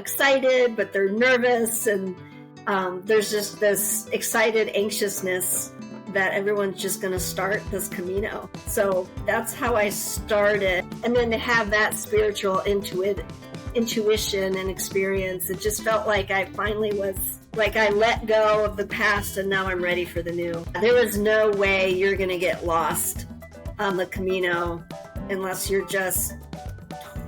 excited, but they're nervous. And there's just this excited anxiousness that everyone's just going to start this Camino. So that's how I started. And then to have that spiritual intuition and experience, it just felt like I finally was, like I let go of the past and now I'm ready for the new. There was no way you're going to get lost on the Camino unless you're just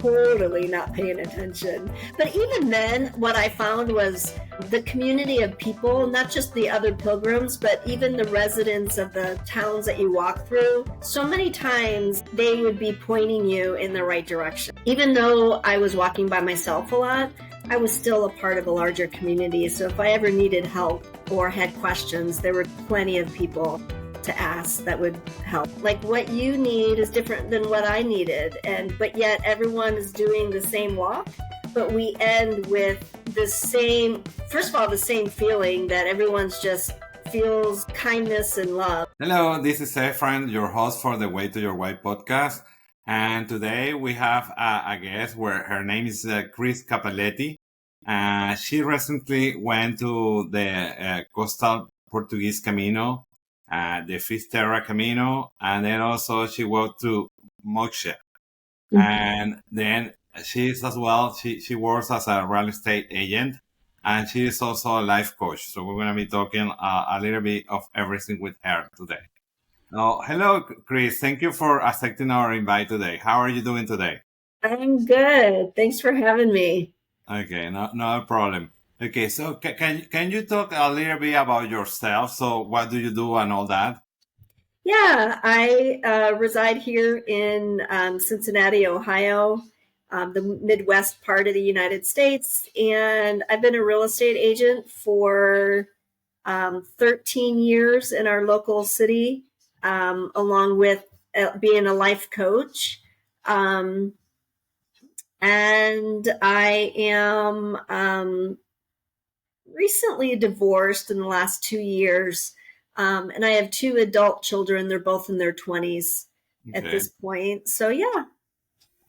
totally not paying attention. But even then, what I found was the community of people, not just the other pilgrims, but even the residents of the towns that you walk through. So many times they would be pointing you in the right direction. Even though I was walking by myself a lot, I was still a part of a larger community. So if I ever needed help or had questions, there were plenty of people to ask that would help. Like what you need is different than what I needed, but yet everyone is doing the same walk, but we end with the same, first of all, the same feeling that everyone's just feels kindness and love. Hello, this is Efrain, your host for the Way to Your Way podcast. And today we have a guest where her name is Chris Cappelletti. She recently went to the Coastal Portuguese Camino, the Finisterre Camino, and then also she walked to Muxía. Mm-hmm. And then she is as well, she works as a real estate agent, and she is also a life coach. So we're going to be talking a little bit of everything with her today. Hello, Chris. Thank you for accepting our invite today. How are you doing today? I'm good. Thanks for having me. Okay, no problem. Okay, so can you talk a little bit about yourself? So what do you do and all that? Yeah, I reside here in Cincinnati, Ohio, the Midwest part of the United States. And I've been a real estate agent for 13 years in our local city, along with being a life coach. And I am recently divorced in the last 2 years. And I have 2 adult children. They're both in their 20s at this point. So, yeah.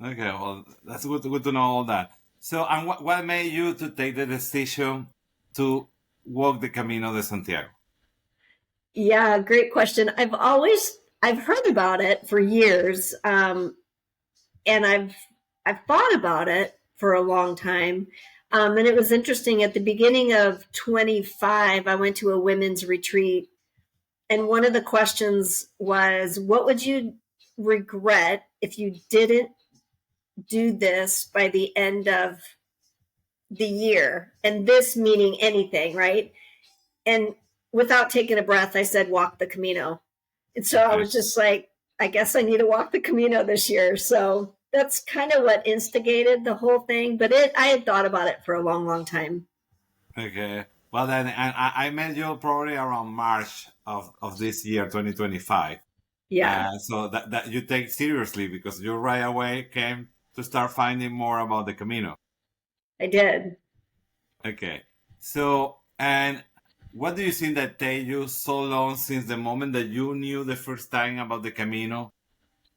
Okay, well, that's good to know all that. So, and what made you to take the decision to walk the Camino de Santiago? Yeah, great question. I've heard about it for years. And I've thought about it for a long time. And it was interesting. At the beginning of 25, I went to a women's retreat. And one of the questions was, what would you regret if you didn't do this by the end of the year? And this meaning anything, right? And without taking a breath, I said, walk the Camino. And so I was just like, I guess I need to walk the Camino this year. So that's kind of what instigated the whole thing. But I had thought about it for a long, long time. Okay. Well, then, and I met you probably around March of this year, 2025. Yeah. So that you take seriously because you right away came to start finding more about the Camino. I did. Okay. So, and what do you think that take you so long since the moment that you knew the first time about the Camino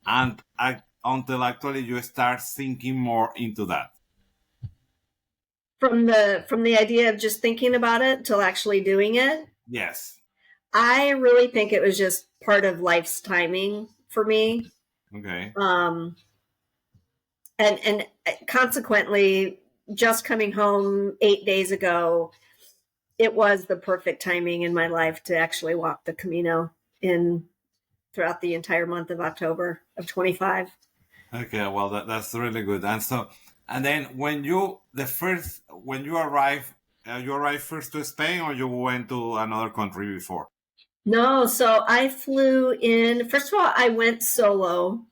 and until actually you start thinking more into that? From the idea of just thinking about it till actually doing it? Yes. I really think it was just part of life's timing for me. Okay. And consequently, just coming home 8 days ago, it was the perfect timing in my life to actually walk the Camino throughout the entire month of October of 25. Okay, well, that's really good. And then when you arrived first to Spain, or you went to another country before? No, so I flew in. First of all, I went solo,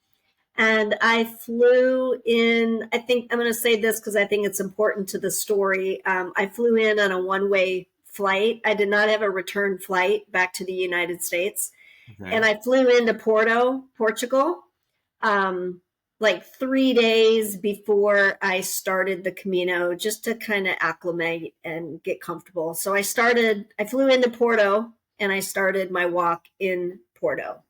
and I flew in. I think I'm going to say this because I think it's important to the story. I flew in on a one-way flight. I did not have a return flight back to the United States, and I flew into Porto, Portugal. Like 3 days before I started the Camino, just to kind of acclimate and get comfortable. So I flew into Porto and I started my walk in Porto.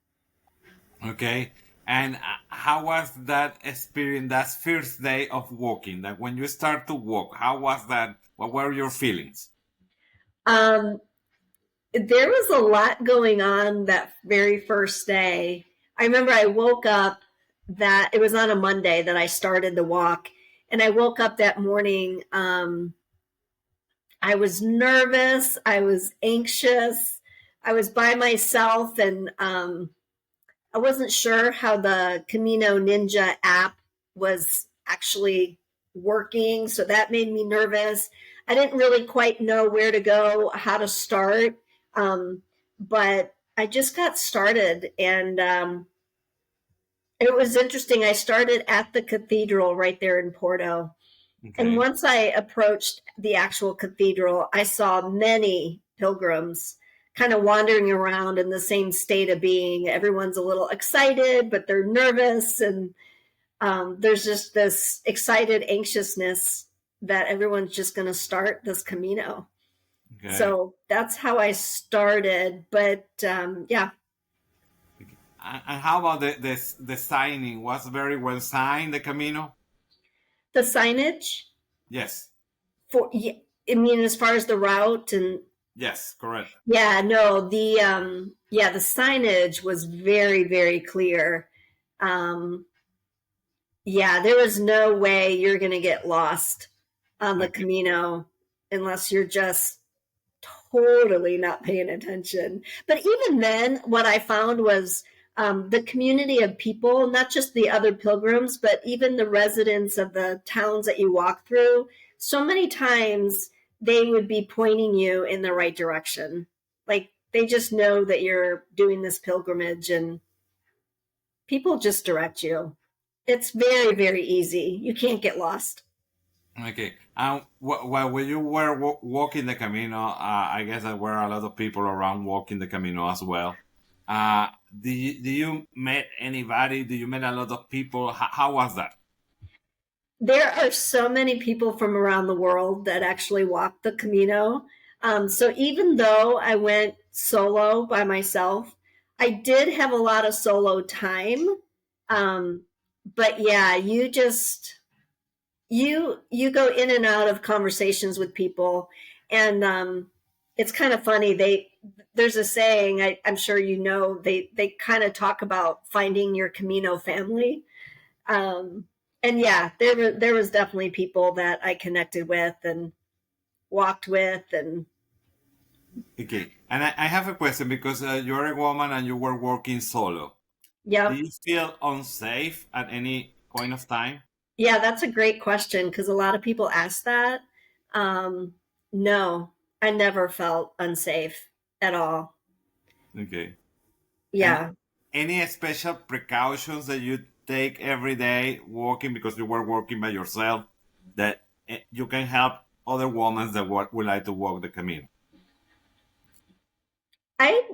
Okay. And how was that experience, that first day of walking? That when you start to walk, how was that? What were your feelings? Um, there was a lot going on that very first day. I remember I woke up that it was on a Monday that I started the walk, and I woke up that morning. I was nervous, I was anxious, I was by myself, and I wasn't sure how the Camino Ninja app was actually working, so that made me nervous. I didn't really quite know where to go, how to start, but I just got started, and it was interesting. I started at the cathedral right there in Porto. And Okay. once I approached the actual cathedral, I saw many pilgrims kind of wandering around in the same state of being. Everyone's a little excited, but they're nervous. And there's just this excited anxiousness that everyone's just going to start this Camino. Okay. So that's how I started. But yeah, And how about the signing? Was very well signed, the Camino? the signage Yes. for, I mean, as far as the route and Yes, correct. yeah, no, the signage was very, very clear. Um, yeah, there was no way you're going to get lost on the Okay. Camino unless you're just totally not paying attention. But even then, what I found was the community of people, not just the other pilgrims, but even the residents of the towns that you walk through. So many times they would be pointing you in the right direction. Like they just know that you're doing this pilgrimage and people just direct you. It's very, very easy. You can't get lost. Okay. While when you were walking the Camino, I guess there were a lot of people around walking the Camino as well. Do you met anybody? Do you met a lot of people? How was that? There are so many people from around the world that actually walk the Camino. So even though I went solo by myself, I did have a lot of solo time. Um, but yeah, you go in and out of conversations with people, and it's kind of funny. There's a saying I'm sure you know. They kind of talk about finding your Camino family. Um, and yeah, there was definitely people that I connected with and walked with, and Okay. And I have a question because you're a woman and you were working solo. Do yep, you feel unsafe at any point of time? yeah, that's a great question because a lot of people ask that. Um, no, I never felt unsafe at all. Okay. And Yeah, any special precautions that you take every day walking because you were working by yourself that you can help other women that would like to walk the Camino? I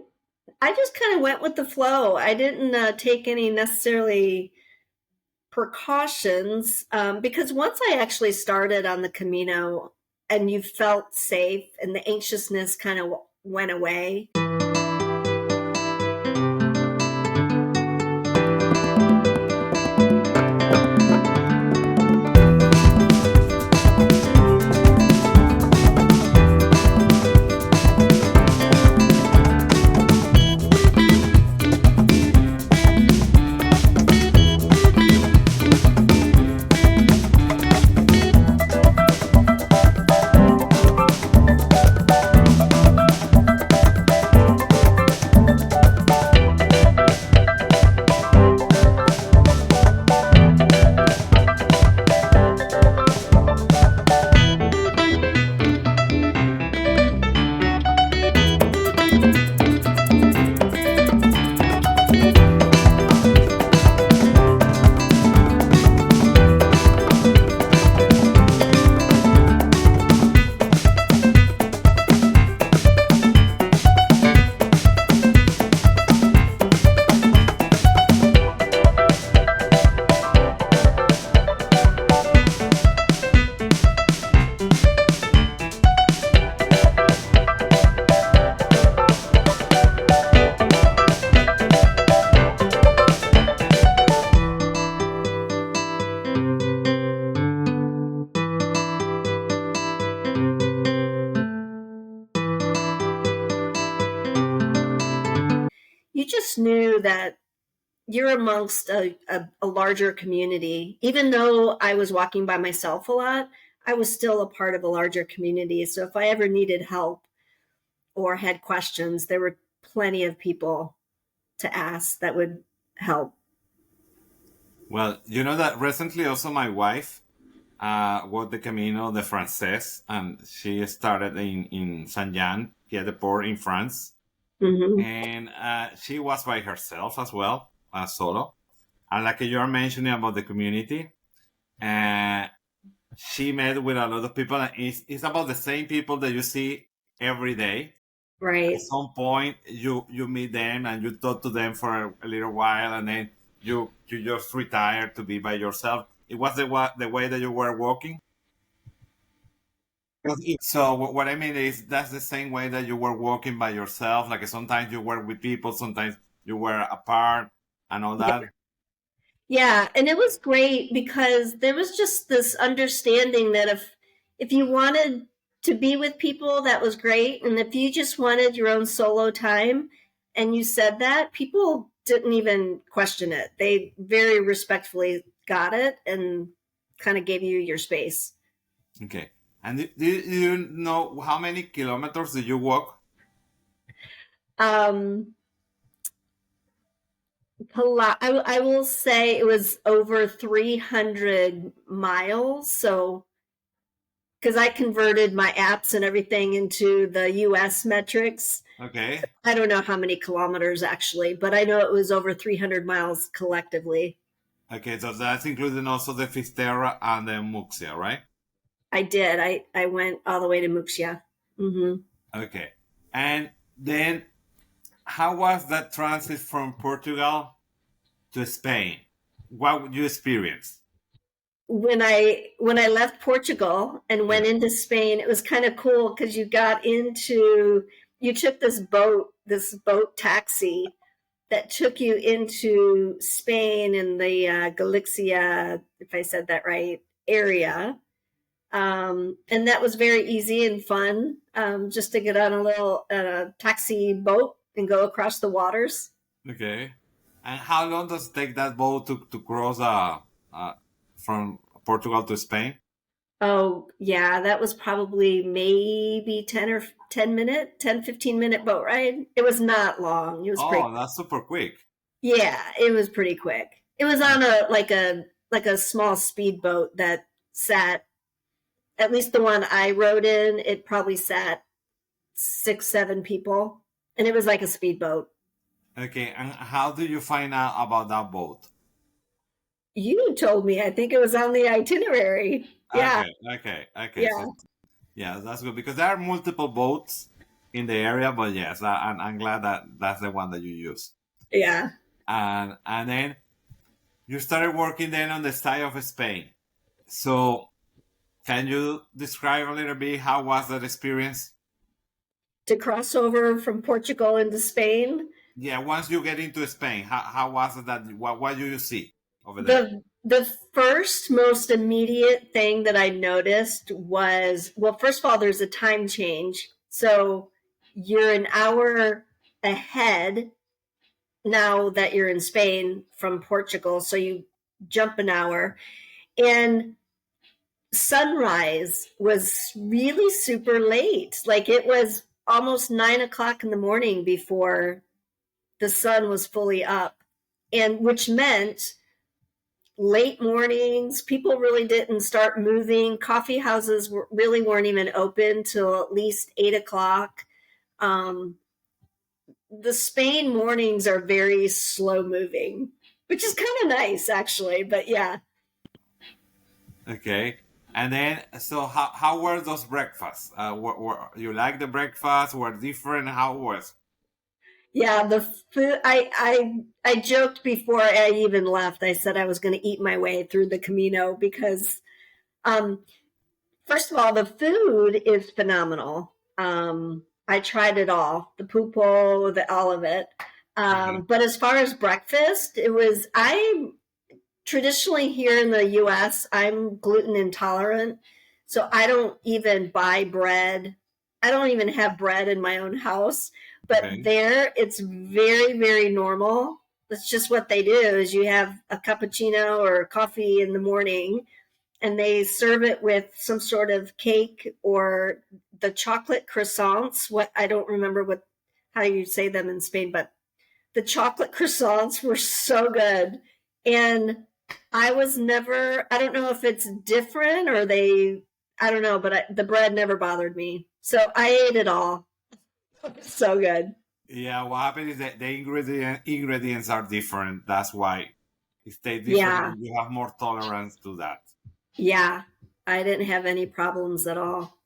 I just kind of went with the flow. I didn't take any necessarily precautions because once I actually started on the Camino and you felt safe and the anxiousness kind of went away. knew that you're amongst a larger community. Even though I was walking by myself a lot, I was still a part of a larger community. So if I ever needed help or had questions, there were plenty of people to ask that would help. Well, you know that recently also my wife walked the Camino de Frances, and she started in Saint-Jean, Pied de Port in France. Mm-hmm. And she was by herself as well, solo. And like you're mentioning about the community, she met with a lot of people. And it's about the same people that you see every day. Right. At some point, you meet them and you talk to them for a little while, and then you just retire to be by yourself. It was the way that you were walking. So what I mean is that's the same way that you were walking by yourself. Like sometimes you were with people, sometimes you were apart, and all that. Yeah, and it was great because there was just this understanding that if you wanted to be with people, that was great, and if you just wanted your own solo time and you said that, people didn't even question it. They very respectfully got it and kind of gave you your space. Okay. And do you know how many kilometers did you walk? I will say it was over 300 miles. So, because I converted my apps and everything into the US metrics. Okay. I don't know how many kilometers actually, but I know it was over 300 miles collectively. Okay, so that's including also the Finisterre and the Muxía, right? I did. I went all the way to Muxía. Mm-hmm. Okay. And then how was that transit from Portugal to Spain? What would you experience? When I left Portugal and went into Spain, it was kind of cool because you took this boat taxi that took you into Spain in the Galicia, if I said that right, area. And that was very easy and fun, just to get on a little taxi boat and go across the waters. Okay. And how long does it take that boat to cross from Portugal to Spain? Oh, yeah, that was probably maybe 15 minute boat ride. It was not long. It was Oh, that's super quick. Yeah, it was pretty quick. It was on a small speedboat that sat, at least the one I rode in, it probably sat 6, 7 people, and it was like a speedboat. Okay, and how do you find out about that boat? You told me. I think it was on the itinerary. Yeah. Okay. Yeah. So, yeah, that's good because there are multiple boats in the area, but yes, I'm glad that that's the one that you use. Yeah. And then you started working then on the side of Spain. So can you describe a little bit how was that experience? To cross over from Portugal into Spain. Yeah, once you get into Spain, how was it that what do you see over there? The first most immediate thing that I noticed was, well, first of all, there's a time change. So you're an hour ahead now that you're in Spain from Portugal. So you jump an hour. And sunrise was really super late. Like it was almost 9 o'clock in the morning before the sun was fully up. And which meant late mornings, people really didn't start moving. Coffee houses really weren't even open till at least 8 o'clock. The Spain mornings are very slow moving, which is kind of nice actually, but yeah. Okay. And then, so how were those breakfasts? You like the breakfast? Were different? How was? Yeah, the food. I joked before I even left. I said I was going to eat my way through the Camino because, first of all, the food is phenomenal. I tried it all, the pulpo, all of it. But as far as breakfast, I traditionally here in the US, I'm gluten intolerant. So I don't even buy bread. I don't even have bread in my own house. But Okay. there, it's very, very normal. That's just what they do, is you have a cappuccino or coffee in the morning, and they serve it with some sort of cake or the chocolate croissants. What, I don't remember how you say them in Spain, but the chocolate croissants were so good. And I don't know if it's different or I don't know, but the bread never bothered me. So I ate it all. So good. Yeah, what happens is that the ingredients are different. That's why it tastes different. Yeah. And you have more tolerance to that. Yeah. I didn't have any problems at all.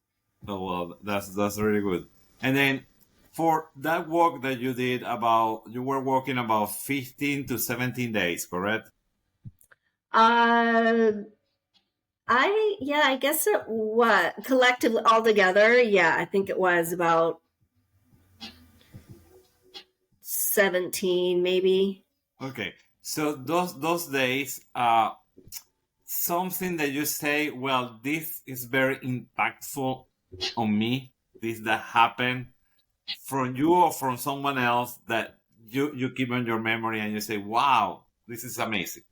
Oh, well, that's really good. And then for that walk that you did, you were walking about 15 to 17 days, correct? Uh, I guess collectively altogether, yeah, I think it was about 17 maybe. Okay. So those days, something that you say, well, this is very impactful on me, this that happened from you or from someone else that you keep in your memory and you say, wow, this is amazing.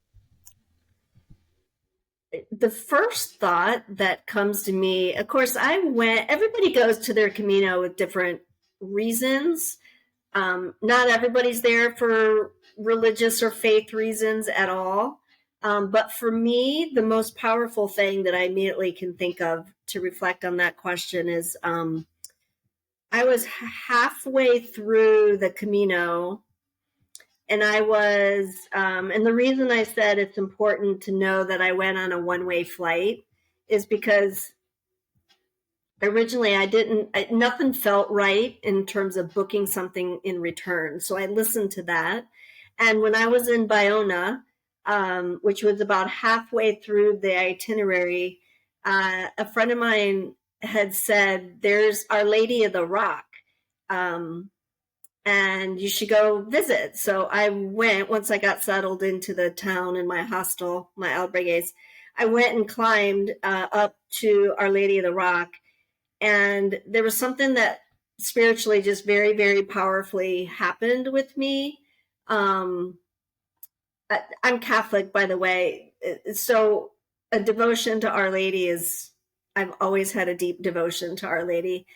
The first thought that comes to me, of course, everybody goes to their Camino with different reasons. Not everybody's there for religious or faith reasons at all. But for me, the most powerful thing that I immediately can think of to reflect on that question is I was halfway through the Camino, and and the reason I said it's important to know that I went on a one-way flight is because originally nothing felt right in terms of booking something in return. So I listened to that. And when I was in Bayona, which was about halfway through the itinerary, a friend of mine had said, there's Our Lady of the Rock, and you should go visit. So I went, once I got settled into the town in my hostel, my albergues, I went and climbed up to Our Lady of the Rock. And there was something that spiritually just very, very powerfully happened with me. I'm Catholic, by the way. So a devotion to Our Lady I've always had a deep devotion to Our Lady.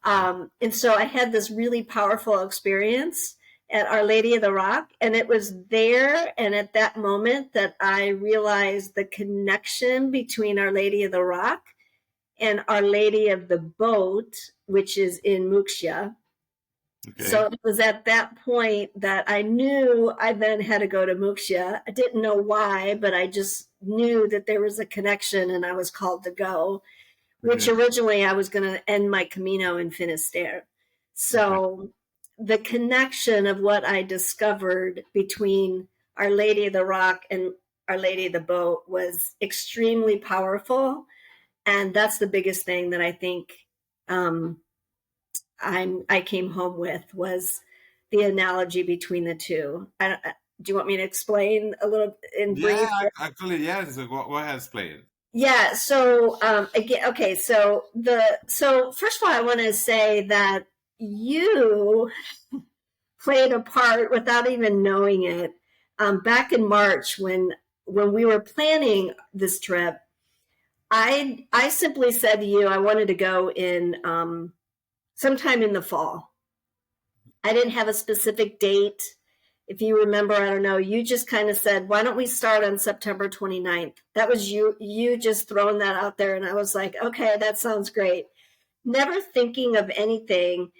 And so I had this really powerful experience at Our Lady of the Rock. And it was there and at that moment that I realized the connection between Our Lady of the Rock and Our Lady of the Boat, which is in Muxía. Okay. So it was at that point that I knew I then had to go to Muxía. I didn't know why, but I just knew that there was a connection and I was called to go, which originally I was going to end my Camino in Finisterre. So the connection of what I discovered between Our Lady of the Rock and Our Lady of the Boat was extremely powerful. And that's the biggest thing that I think I came home with was the analogy between the two. Do you want me to explain a little in brief? Yeah, actually, yes. So go ahead, explain it. Yeah. So again, okay. So first of all, I want to say that you played a part without even knowing it. Back in March, when we were planning this trip, I simply said to you I wanted to go in sometime in the fall. I didn't have a specific date. If you remember, I don't know, you just kind of said, why don't we start on September 29th? That was you just throwing that out there. And I was like, okay, that sounds great. Never thinking of anything.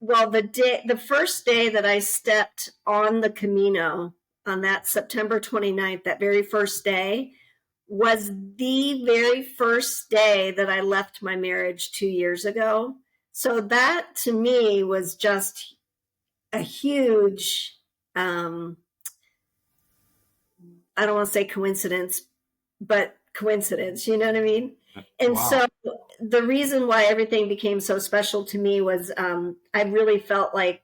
Well, the first day that I stepped on the Camino, on that September 29th, that very first day, was the very first day that I left my marriage 2 years ago. So that to me was just a huge, I don't want to say coincidence, but coincidence, you know what I mean? And wow. So the reason why everything became so special to me was I really felt like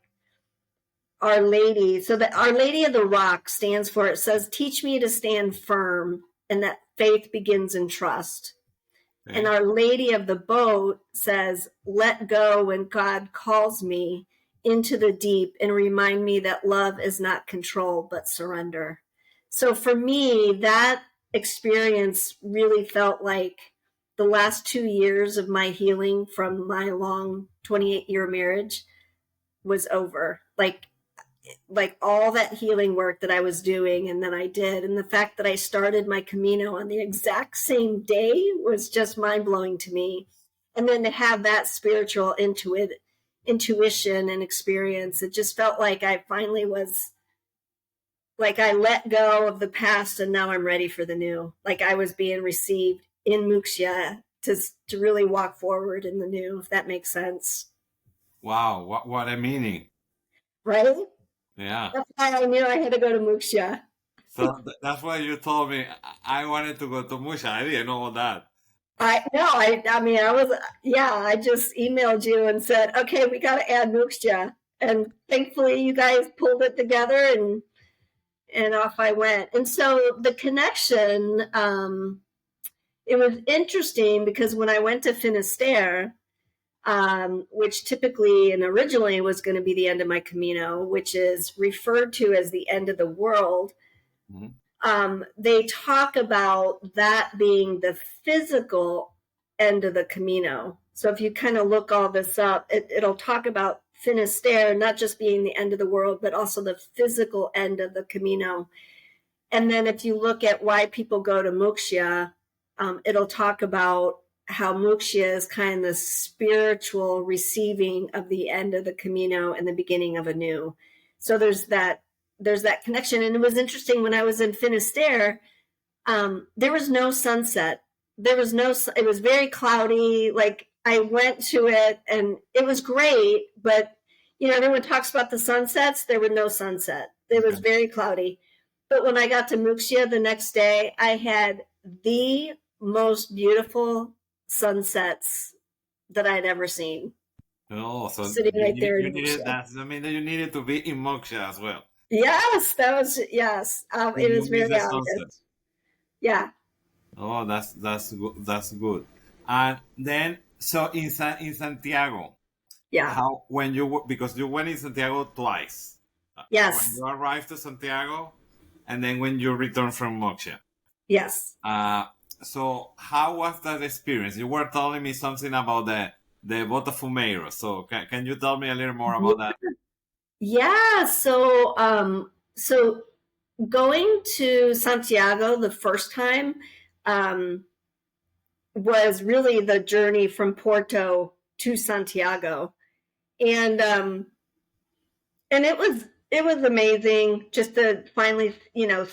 Our Lady, so that Our Lady of the Rock stands for, it says, teach me to stand firm, and that faith begins in trust. Okay. And Our Lady of the Boat says, let go when God calls me, into the deep and remind me that love is not control, but surrender. So for me, that experience really felt like the last 2 years of my healing from my long 28-year marriage was over. Like all that healing work that I was doing and then I did, and the fact that I started my Camino on the exact same day was just mind-blowing to me. And then to have that spiritual intuition and experience, it just felt like I finally was, like I let go of the past and now I'm ready for the new. Like I was being received in Muxía to really walk forward in the new, if that makes sense. Wow, what a meaning. Right? Yeah. That's why I knew I had to go to Muxía. So that's why you told me I wanted to go to Muxía. I didn't know that. I just emailed you and said, okay, we got to add Muxía. And thankfully you guys pulled it together and off I went. And so the connection, it was interesting because when I went to Finisterre, which typically and originally was going to be the end of my Camino, which is referred to as the end of the world. Mm-hmm. They talk about that being the physical end of the Camino. So if you kind of look all this up, it'll talk about Finisterre not just being the end of the world, but also the physical end of the Camino. And then if you look at why people go to Muxía, it'll talk about how Muxía is kind of the spiritual receiving of the end of the Camino and the beginning of a new. So there's that connection. And it was interesting when I was in Finisterre, there was no sunset. It was very cloudy. Like I went to it and it was great, but everyone talks about the sunsets. There was no sunset. It was very cloudy. But when I got to Muxía the next day, I had the most beautiful sunsets that I'd ever seen. Oh, so sitting right there in Muxía. That means that you needed to be in Muxía as well. Yes, yes. It was very obvious. Yeah. Oh, that's good. That's good. And then, so in Santiago, yeah. Because you went in Santiago twice. Yes. When you arrived to Santiago, and then when you returned from Muxía. Yes. So how was that experience? You were telling me something about the Botafumeiro. So can you tell me a little more about that? Yeah. So going to Santiago the first time was really the journey from Porto to Santiago, and it was amazing just to finally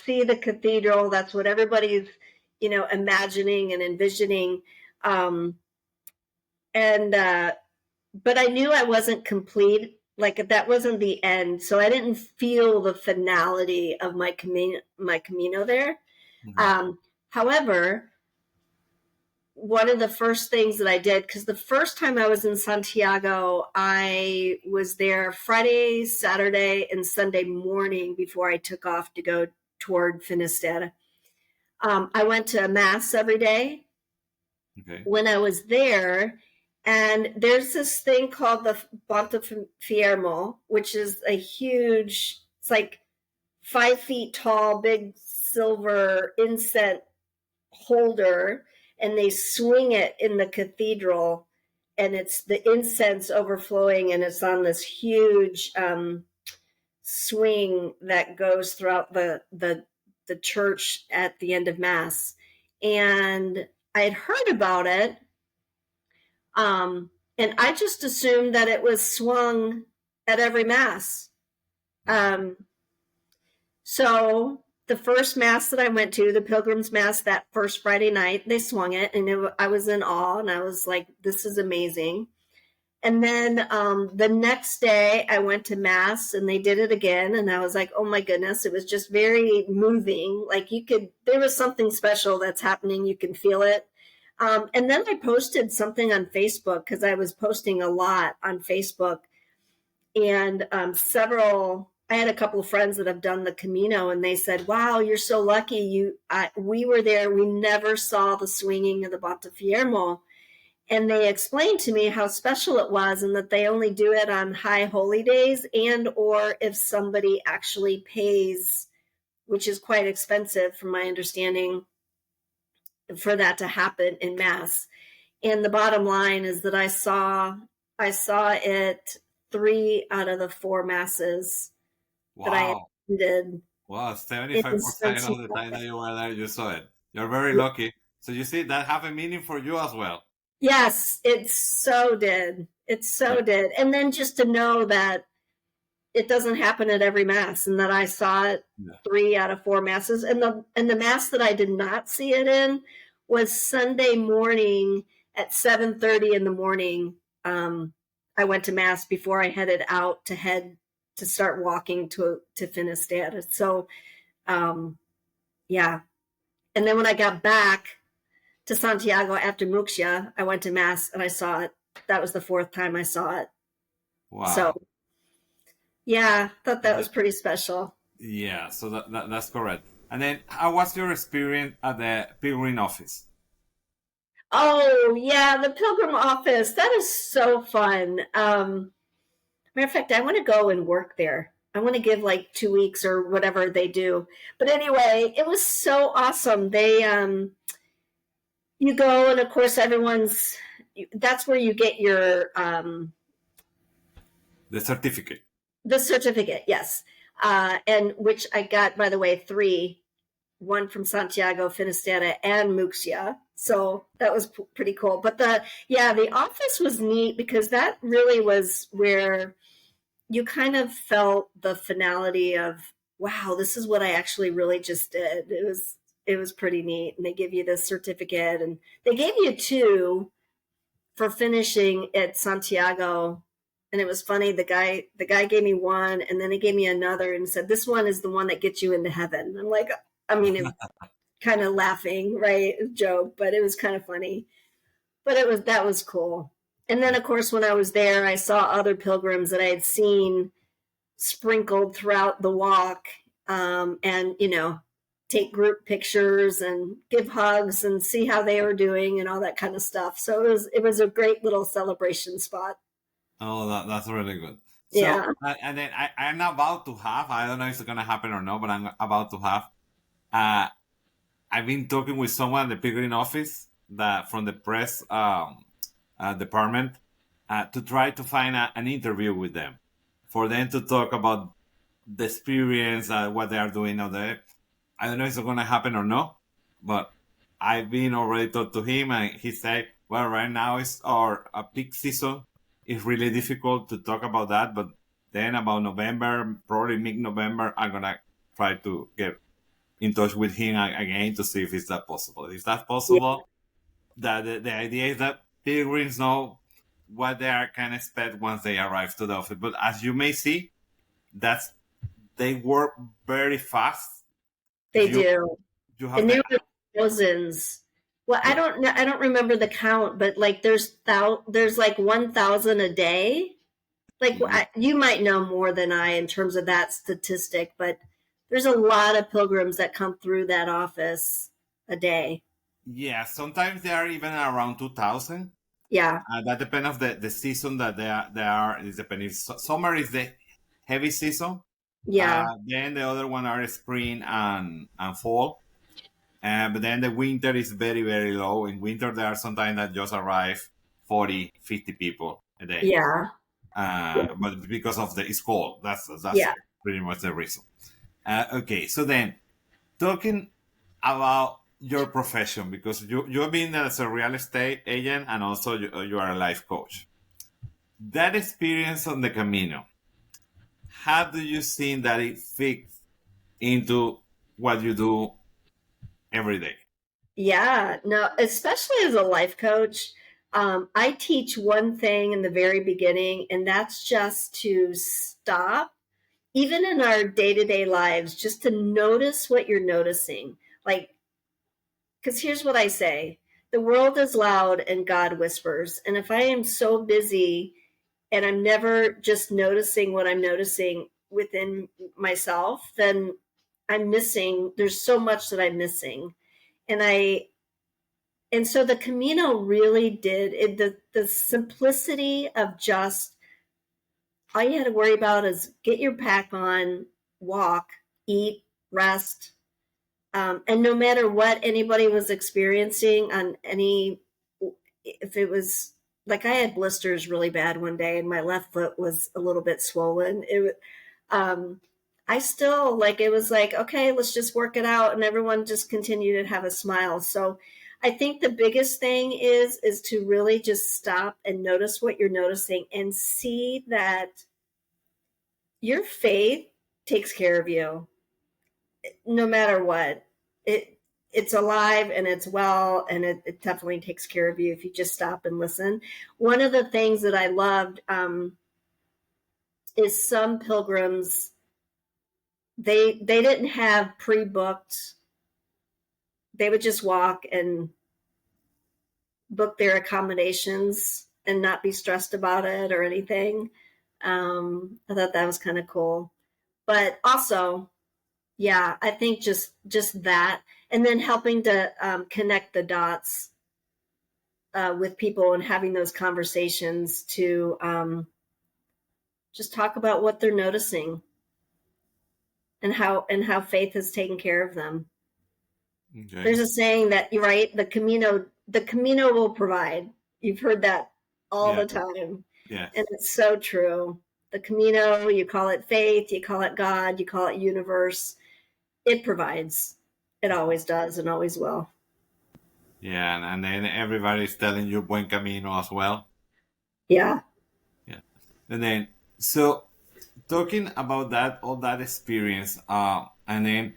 see the cathedral. That's what everybody's imagining and envisioning, but I knew I wasn't complete. Like that wasn't the end, so I didn't feel the finality of my Camino there. Mm-hmm. However, one of the first things that I did, because the first time I was in Santiago, I was there Friday, Saturday, and Sunday morning before I took off to go toward Finisterre. I went to Mass every day. Okay. When I was there, and there's this thing called the Botafumeiro Moment, which is a huge, it's like 5 feet tall, big silver incense holder, and they swing it in the cathedral, and it's the incense overflowing, and it's on this huge swing that goes throughout the church at the end of Mass. And I had heard about it, and I just assumed that it was swung at every Mass. So the first Mass that I went to, the Pilgrim's Mass, that first Friday night, they swung it, and I was in awe, and I was like, this is amazing. And then the next day I went to Mass, and they did it again, and I was like, oh my goodness, it was just very moving. Like there was something special that's happening. You can feel it. And then I posted something on Facebook, because I was posting a lot on Facebook, and I had a couple of friends that have done the Camino, and they said, wow, you're so lucky. We were there. We never saw the swinging of the Botafumeiro Moment. And they explained to me how special it was and that they only do it on high holy days and or if somebody actually pays, which is quite expensive from my understanding, for that to happen in Mass. And the bottom line is that I saw it 3 out of the 4 Masses that I Wow. attended Wow, in 75% of the time that Santiago. you were there, you saw it. You're very lucky. So you see, that have a meaning for you as well. Yes, it so did. It so Yeah. did. And then just to know that it doesn't happen at every Mass and that I saw it Yeah. 3 out of 4 Masses. And the Mass that I did not see it in was Sunday morning at 7:30 in the morning. I went to Mass before I headed out to start walking to Finisterre. So, yeah. And then when I got back to Santiago after Muxía, I went to Mass and I saw it. That was the 4th time I saw it. Wow. So, yeah, thought that was pretty special. Yeah, so that's correct. And then, how was your experience at the pilgrim office? Oh, yeah, the Pilgrim office. That is so fun. Matter of fact, I want to go and work there. I want to give like 2 weeks or whatever they do. But anyway, it was so awesome. You go, and of course, that's where you get your, The certificate. the certificate, yes. And which I got, by the way, 3, one from Santiago, Finisterre, and Muxía. So that was pretty cool. But the office was neat because that really was where you kind of felt the finality of, wow, this is what I actually really just did. It was pretty neat. And they give you this certificate, and they gave you 2 for finishing at Santiago. And it was funny. The guy gave me one, and then he gave me another and said, "This one is the one that gets you into heaven." I'm like, I mean, kind of laughing, right? Joke, but it was kind of funny. But that was cool. And then, of course, when I was there, I saw other pilgrims that I had seen sprinkled throughout the walk, and take group pictures and give hugs and see how they were doing and all that kind of stuff. So it was a great little celebration spot. Oh, that's really good. So, Yeah. and then I'm about to have, I don't know if it's going to happen or not, but I'm about to have, uh, I've been talking with someone at the pilgrim office that from the press department to try to find an interview with them for them to talk about the experience, what they are doing out there. I don't know if it's going to happen or not, but I've been already talked to him, and he said, "Well, right now it's our peak season. It's really difficult to talk about that, but then about November, probably mid-November, I'm gonna try to get in touch with him again to see if it's that possible. If that's Yeah. possible, that the idea is that pilgrims know what they are can expect once they arrive to the office. But as you may see, that's they work very fast. They You do. you have And the there were thousands. Well, I yeah. don't know. I don't remember the count, but like there's like 1,000 a day. Like you might know more than I in terms of that statistic, but there's a lot of pilgrims that come through that office a day. Yeah, sometimes they are even around 2,000. Yeah. That depends of the season that they are. It depends. Summer is the heavy season. Yeah. Then the other one are spring and fall. But then the winter is very, very low. In winter, there are sometimes that just arrive 40, 50 people a day. Yeah. But because of it's cold. That's Yeah. pretty much the reason. Okay, so then talking about your profession, because you have been as a real estate agent and also you are a life coach. That experience on the Camino, how do you see that it fits into what you do every day? Yeah. No, especially as a life coach, I teach one thing in the very beginning, and that's just to stop, even in our day to day lives, just to notice what you're noticing. Like, because here's what I say: the world is loud and God whispers. And if I am so busy and I'm never just noticing what I'm noticing within myself, then there's so much that I'm missing. And And so the Camino really did it, the simplicity of just all you had to worry about is get your pack on, walk, eat, rest. And no matter what anybody was experiencing on any, if it was like I had blisters really bad one day and my left foot was a little bit swollen. I still like, it was like, okay, let's just work it out. And everyone just continued to have a smile. So I think the biggest thing is to really just stop and notice what you're noticing and see that your faith takes care of you no matter what. It's alive and it's well, and it definitely takes care of you if you just stop and listen. One of the things that I loved is some pilgrims, they didn't have pre-booked. They would just walk and book their accommodations and not be stressed about it or anything. I thought that was kind of cool. But also, yeah, I think just that, and then helping to connect the dots with people and having those conversations to just talk about what they're noticing and how faith has taken care of them. Okay. There's a saying that you're right. The Camino will provide. You've heard that all the time. Yeah, and it's so true. The Camino, you call it faith, you call it God, you call it universe. It provides. It always does and always will. Yeah, and then everybody's telling you buen camino as well. Yeah. Yeah. And then, so talking about that, all that experience, and then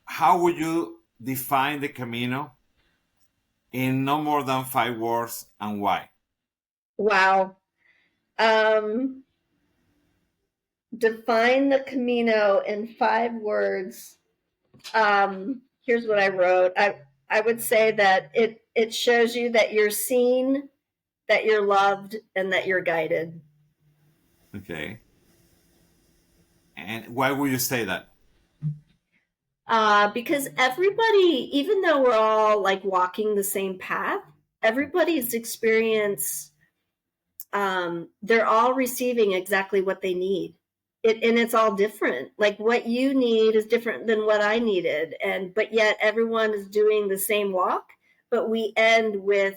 how would you define the Camino in no more than 5 words, and why? Wow. Define the Camino in 5 words. Here's what I wrote. I would say that it shows you that you're seen, that you're loved, and that you're guided. Okay. And why would you say that? Because everybody, even though we're all like walking the same path, everybody's experience, they're all receiving exactly what they need. And it's all different. Like what you need is different than what I needed. But yet everyone is doing the same walk, but we end with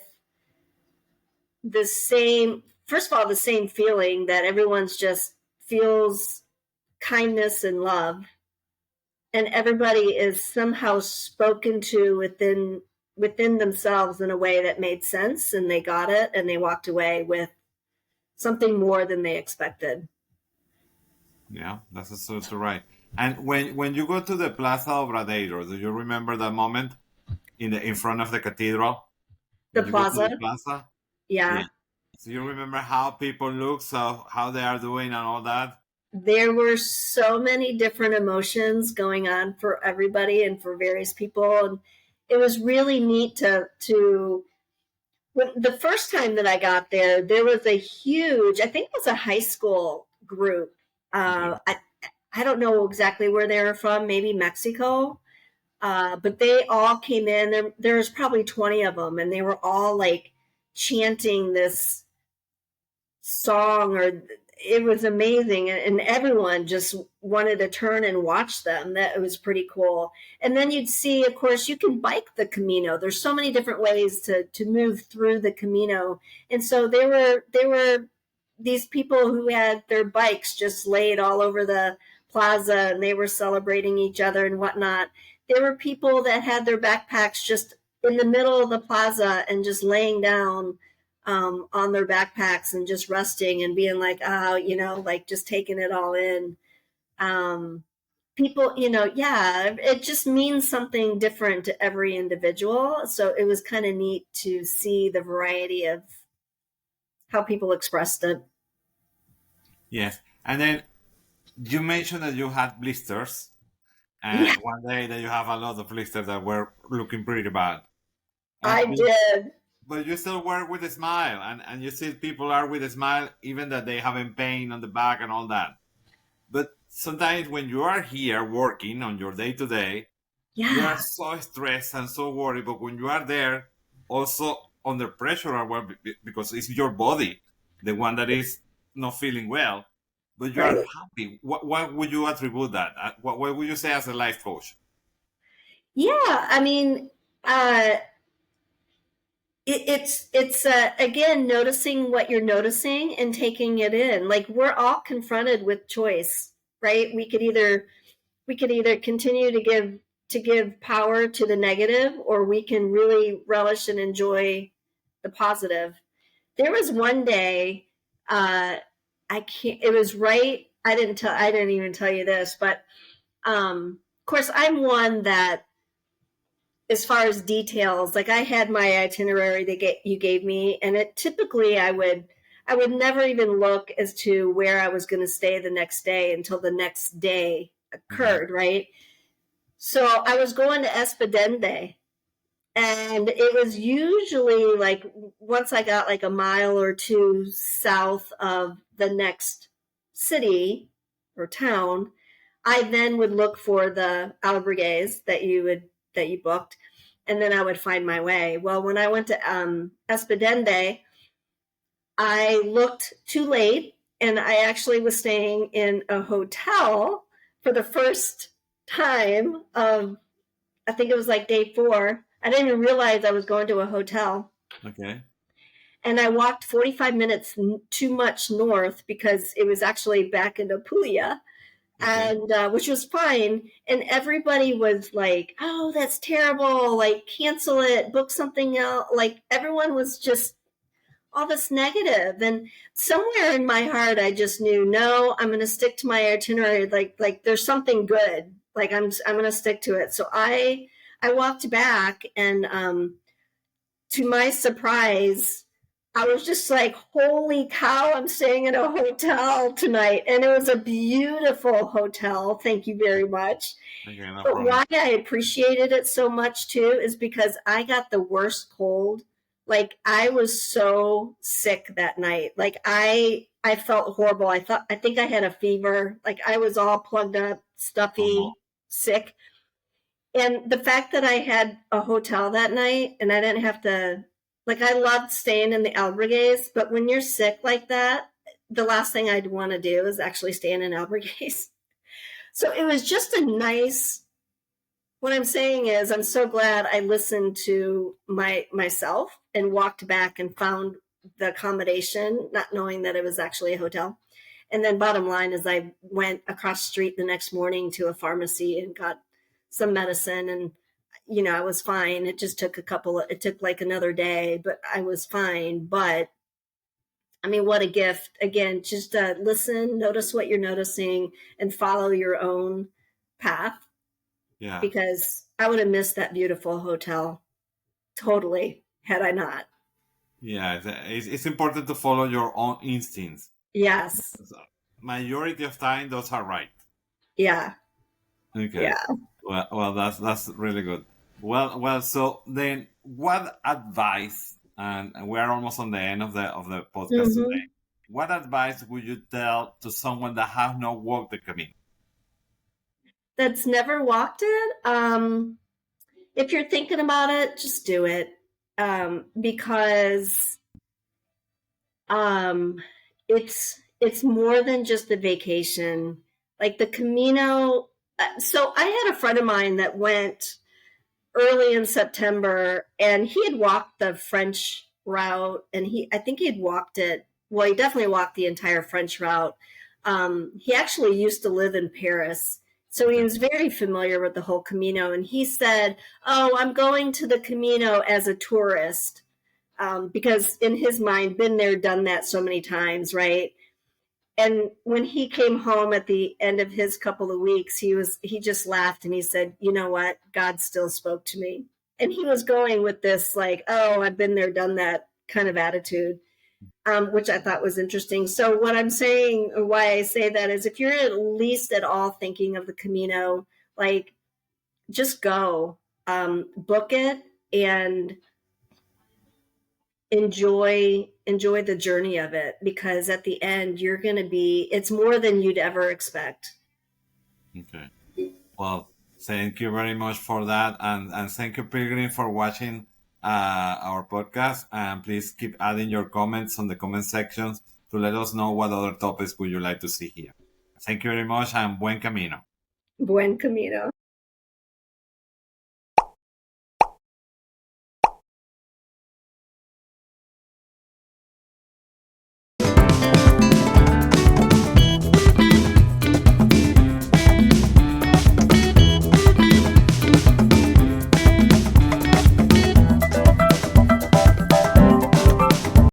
the same, first of all, the same feeling that everyone's just feels kindness and love. And everybody is somehow spoken to within themselves in a way that made sense, and they got it, and they walked away with something more than they expected. Yeah, that's absolutely right. And when you go to the Plaza Obradoiro, do you remember that moment in front of the cathedral? The plaza? The plaza? Yeah. So you remember how people look, so how they are doing and all that? There were so many different emotions going on for everybody and for various people. And it was really neat to when the first time that I got there, there was a huge, I think it was a high school group. I don't know exactly where they were from, maybe Mexico. But they all came in. There was probably 20 of them, and they were all like chanting this song, or it was amazing, and everyone just wanted to turn and watch them. That it was pretty cool. And then you'd see, of course, you can bike the Camino. There's so many different ways to move through the Camino, and so there were these people who had their bikes just laid all over the plaza, and they were celebrating each other and whatnot. There were people that had their backpacks just in the middle of the plaza and just laying down on their backpacks and just resting and being like, like just taking it all in. People, it just means something different to every individual. So it was kind of neat to see the variety of how people expressed it. Yes. And then you mentioned that you had blisters. And one day that you have a lot of blisters that were looking pretty bad. I did. But you still work with a smile, and you see people are with a smile, even that they having pain on the back and all that. But sometimes when you are here working on your day-to-day, you are Yeah, so stressed and so worried, but when you are there, also under pressure, because it's your body, the one that is not feeling well, but you are right. happy. What would you attribute that? What would you say as a life coach? Yeah, I mean, uh, it's again noticing what you're noticing and taking it in. Like we're all confronted with choice, right? We could either continue to give power to the negative, or we can really relish and enjoy the positive. There was one day, I can't. It was right. I didn't even tell you this, but of course, I'm one that, as far as details, like I had my itinerary you gave me, and it typically I would never even look as to where I was going to stay the next day until the next day Okay. occurred, right? So I was going to Espedende, and it was usually like once I got like a mile or two south of the next city or town, I then would look for the albergues that you booked, and then I would find my way. Well, when I went to Espedende, I looked too late, and I actually was staying in a hotel for the first time of, I think it was like day 4. I didn't even realize I was going to a hotel. Okay. And I walked 45 minutes too much north because it was actually back in Apulia, Okay. and which was fine. And everybody was like, "Oh, that's terrible! Like, cancel it, book something else." Like, everyone was just all this negative, and somewhere in my heart, I just knew, no, I'm going to stick to my itinerary. Like there's something good. Like I'm going to stick to it. So I walked back, and to my surprise, I was just like, holy cow, I'm staying in a hotel tonight. And it was a beautiful hotel. Thank you very much. Okay. No But problem. why I appreciated it so much too is because I got the worst cold. Like I was so sick that night. Like I felt horrible. I think I had a fever. Like I was all plugged up, Oh, no. stuffy, sick. And the fact that I had a hotel that night and I didn't have to, like, I loved staying in the albergues, but when you're sick like that, the last thing I'd want to do is actually stay in an albergues. So it was just a nice, what I'm saying is I'm so glad I listened to myself and walked back and found the accommodation, not knowing that it was actually a hotel. And then bottom line is I went across the street the next morning to a pharmacy and got some medicine, and I was fine. It just took it took like another day, but I was fine. But I mean, what a gift. Again, just listen, notice what you're noticing, and follow your own path, Yeah. because I would have missed that beautiful hotel totally had I not. Yeah. It's important to follow your own instincts. Yes. So, majority of time, those are right. Yeah. Okay. Yeah. Well, that's really good. Well. So then, what advice? And we are almost on the end of the podcast today. Hmm. What advice would you tell to someone that have not walked the Camino? That's never walked it. If you're thinking about it, just do it. Because um, it's more than just a vacation. Like the Camino. So I had a friend of mine that went early in September, and he had walked the French route, and I think he had walked it. Well, he definitely walked the entire French route. He actually used to live in Paris, so he Okay. was very familiar with the whole Camino. And he said, "Oh, I'm going to the Camino as a tourist," because in his mind, been there, done that so many times, right? And when he came home at the end of his couple of weeks, he just laughed and he said, "You know what? God still spoke to me." And he was going with this like, "Oh, I've been there, done that" kind of attitude, which I thought was interesting. So what I'm saying, or why I say that, is if you're at least at all thinking of the Camino, like, just go, book it, and enjoy the journey of it, because at the end you're going to be, it's more than you'd ever expect. Okay. Well, Thank you very much for that. And thank you, Pilgrim, for watching our podcast. And please keep adding your comments on the comment sections to let us know what other topics would you like to see here. Thank you very much and buen camino. Buen camino.